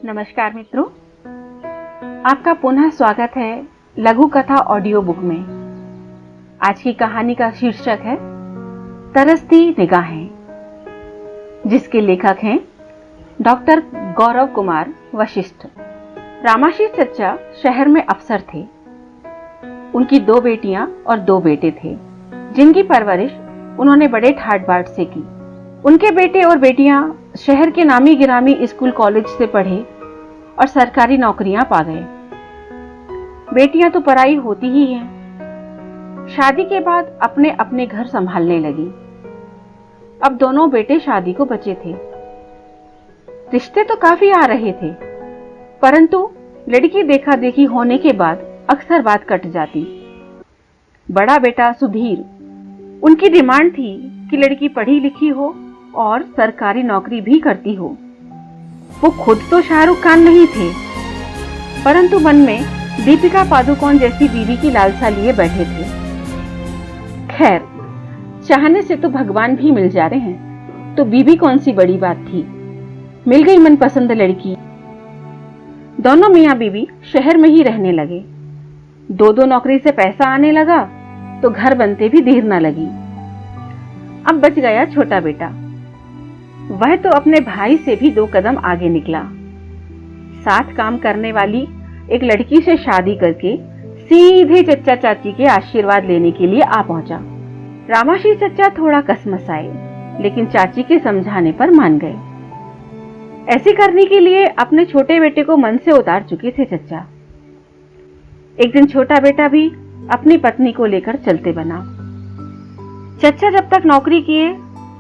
नमस्कार मित्रों, आपका पुनः स्वागत है लघु कथा ऑडियो बुक में। आज की कहानी का शीर्षक है तरसती निगाहें, जिसके लेखक हैं डॉक्टर गौरव कुमार वशिष्ठ। रामाशीष चच्चा शहर में अफसर थे। उनकी 2 बेटियां और 2 बेटे थे, जिनकी परवरिश उन्होंने बड़े ठाट बाट से की। उनके बेटे और बेटियां शहर के नामी गिरामी स्कूल कॉलेज से पढ़े और सरकारी नौकरियां पा गए। बेटियां तो पढ़ाई होती ही हैं। शादी के बाद अपने अपने घर संभालने लगी। अब दोनों बेटे शादी को बचे थे। रिश्ते तो काफी आ रहे थे, परंतु लड़की देखा देखी होने के बाद अक्सर बात कट जाती। बड़ा बेटा सुधीर, उनकी डिमांड थी कि लड़की पढ़ी लिखी हो और सरकारी नौकरी भी करती हो। वो खुद तो शाहरुख खान नहीं थे, परंतु मन में दीपिका पादुकोण जैसी बीवी की लालसा लिए बैठे थे। खैर, चाहने से तो भगवान भी मिल जा रहे हैं, तो बीवी कौन सी बड़ी बात थी। मिल गई मनपसंद लड़की। दोनों मियां बीवी शहर में ही रहने लगे। 2-2 नौकरी से पैसा आने लगा तो घर बनते भी देर न लगी। अब बच गया छोटा बेटा। वह तो अपने भाई से भी 2 कदम आगे निकला। साथ काम करने वाली एक लड़की से शादी करके सीधे चच्चा चाची के आशीर्वाद लेने के लिए आ पहुंचा। रामाशीष चच्चा थोड़ा कसमसाए, लेकिन चाची के समझाने पर मान गए। ऐसे करने के लिए अपने छोटे बेटे को मन से उतार चुके थे चच्चा। एक दिन छोटा बेटा भी अपनी पत्नी को लेकर चलते बना। चच्चा जब तक नौकरी किए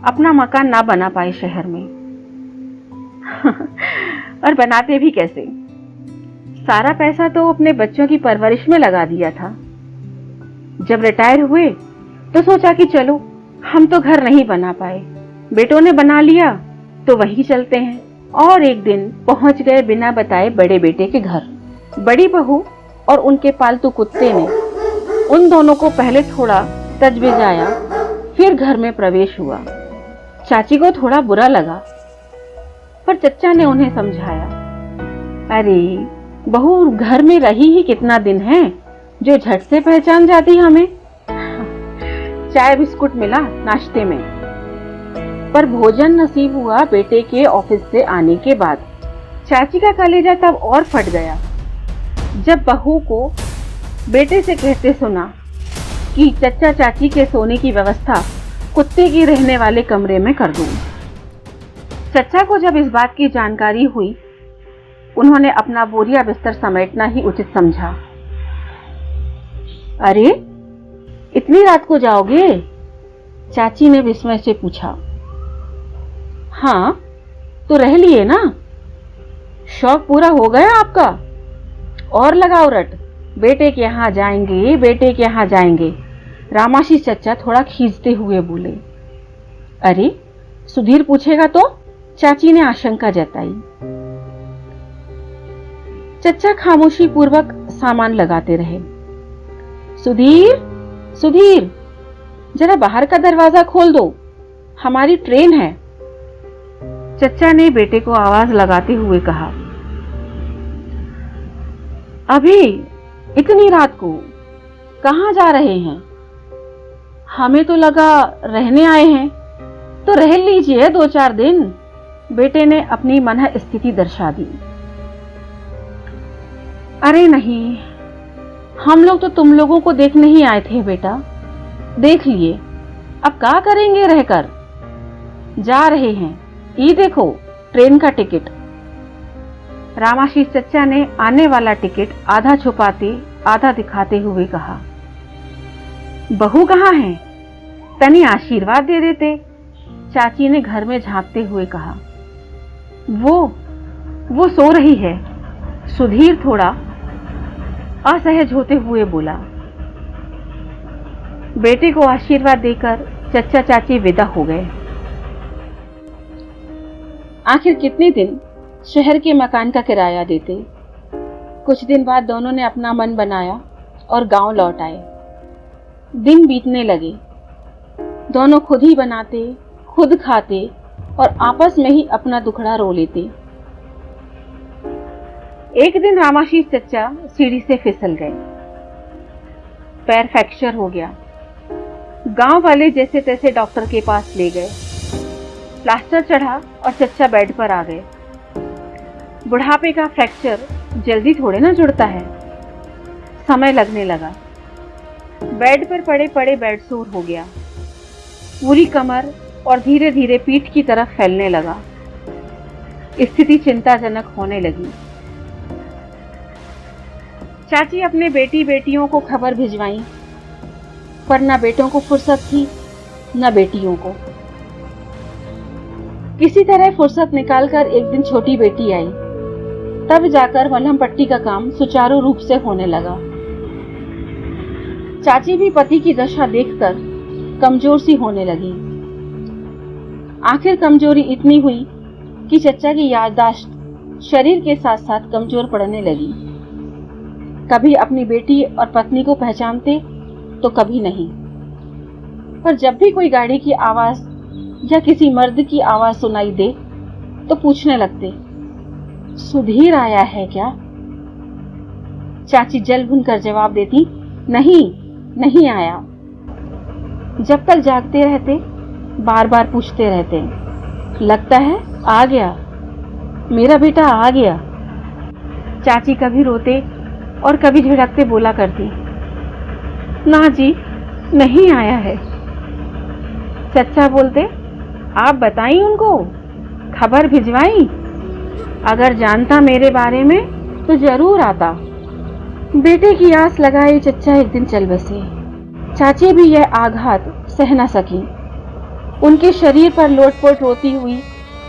अपना मकान ना बना पाए शहर में। और बनाते भी कैसे? सारा पैसा तो अपने बच्चों की परवरिश में लगा दिया था। जब रिटायर हुए तो सोचा कि चलो, हम तो घर नहीं बना पाए, बेटों ने बना लिया तो वहीं चलते हैं। और एक दिन पहुंच गए बिना बताए बड़े बेटे के घर। बड़ी बहू और उनके पालतू कुत्ते ने उन दोनों को पहले थोड़ा तजबिजाया, फिर घर में प्रवेश हुआ। चाची को थोड़ा बुरा लगा, पर चच्चा ने उन्हें समझाया, अरे बहू घर में रही ही कितना दिन है जो झट से पहचान जाती हमें। चाय बिस्कुट मिला नाश्ते में, पर भोजन नसीब हुआ बेटे के ऑफिस से आने के बाद। चाची का कलेजा तब और फट गया जब बहू को बेटे से कहते सुना कि चच्चा चाची के सोने की व्यवस्था कुत्ते की रहने वाले कमरे में कर दूं। चच्चा को जब इस बात की जानकारी हुई, उन्होंने अपना बोरिया बिस्तर समेटना ही उचित समझा। अरे, इतनी रात को जाओगे? चाची ने विस्मय से पूछा। हाँ, तो रह लिए ना? शौक पूरा हो गया आपका? और लगाओ रट, बेटे के यहाँ जाएंगे, बेटे के यहाँ जाएंगे। रामाशीष चच्चा थोड़ा खींचते हुए बोले। अरे, सुधीर पूछेगा तो? चाची ने आशंका जताई। चच्चा खामोशी पूर्वक सामान लगाते रहे। सुधीर, सुधीर, जरा बाहर का दरवाजा खोल दो, हमारी ट्रेन है। चच्चा ने बेटे को आवाज लगाते हुए कहा। अभी इतनी रात को कहां जा रहे हैं? हमें तो लगा रहने आए हैं। तो रह लीजिए 2-4 दिन, बेटे ने अपनी मनः स्थिति दर्शा दी। अरे नहीं, हम लोग तो तुम लोगों को देखने ही आए थे बेटा। देख लिए, अब क्या करेंगे रहकर? जा रहे हैं, ये देखो ट्रेन का टिकट। रामाशीष चच्चा ने आने वाला टिकट आधा छुपाते आधा दिखाते हुए कहा। बहू कहाँ है? तनी आशीर्वाद दे देते, चाची ने घर में झांकते हुए कहा। वो सो रही है, सुधीर थोड़ा असहज होते हुए बोला। बेटे को आशीर्वाद देकर चच्चा चाची विदा हो गए। आखिर कितने दिन शहर के मकान का किराया देते। कुछ दिन बाद दोनों ने अपना मन बनाया और गांव लौट आए। दिन बीतने लगे। दोनों खुद ही बनाते, खुद खाते और आपस में ही अपना दुखड़ा रो लेते। एक दिन रामाशीष चचा सीढ़ी से फिसल गए, पैर फ्रैक्चर हो गया। गांव वाले जैसे तैसे डॉक्टर के पास ले गए, प्लास्टर चढ़ा और चचा बेड पर आ गए। बुढ़ापे का फ्रैक्चर जल्दी थोड़े ना जुड़ता है, समय लगने लगा। बेड पर पड़े पड़े बेडसोर हो गया, पूरी कमर और धीरे धीरे पीठ की तरफ फैलने लगा। स्थिति चिंताजनक होने लगी। चाची अपने बेटी बेटियों को खबर भिजवाई, पर न बेटों को फुर्सत थी न बेटियों को। किसी तरह फुर्सत निकालकर एक दिन छोटी बेटी आई, तब जाकर मलहम पट्टी का काम सुचारू रूप से होने लगा। चाची भी पति की दशा देखकर कमजोर सी होने लगी। आखिर कमजोरी इतनी हुई कि चचा की याददाश्त शरीर के साथ साथ कमजोर पड़ने लगी। कभी अपनी बेटी और पत्नी को पहचानते तो कभी नहीं, पर जब भी कोई गाड़ी की आवाज या किसी मर्द की आवाज सुनाई दे तो पूछने लगते, सुधीर आया है क्या? चाची जल भुन कर जवाब देती, नहीं, नहीं आया। जब तक जागते रहते बार बार पूछते रहते, लगता है आ गया, मेरा बेटा आ गया। चाची कभी रोते और कभी झिड़कते बोला करती, ना जी, नहीं आया है। चचा बोलते, आप बताई उनको, खबर भिजवाई, अगर जानता मेरे बारे में तो जरूर आता। बेटे की आस लगाए चचा एक दिन चल बसे। चाची भी यह आघात सह न सकी। उनके शरीर पर लोटपोट रोती हुई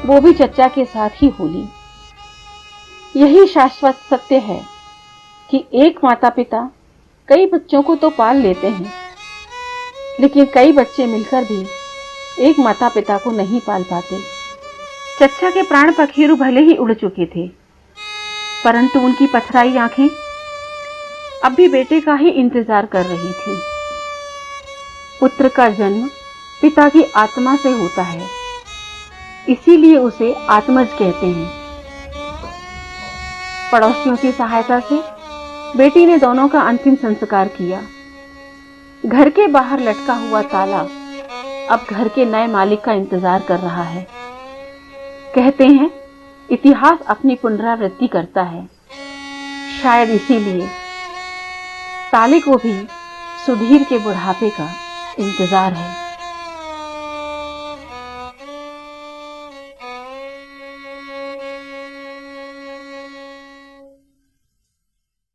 वो भी चचा के साथ ही होली। यही शाश्वत सत्य है कि एक माता पिता कई बच्चों को तो पाल लेते हैं, लेकिन कई बच्चे मिलकर भी एक माता पिता को नहीं पाल पाते। चचा के प्राण पखेरु भले ही उड़ चुके थे, परंतु उनकी पथराई आंखें अब भी बेटे का ही इंतजार कर रही थी। पुत्र का जन्म पिता की आत्मा से होता है, इसीलिए उसे आत्मज कहते हैं। पड़ोसियों की सहायता से बेटी ने दोनों का अंतिम संस्कार किया। घर के बाहर लटका हुआ ताला अब घर के नए मालिक का इंतजार कर रहा है। कहते हैं इतिहास अपनी पुनरावृत्ति करता है, शायद इसीलिए ताले को भी सुधीर के बुढ़ापे का इंतजार है।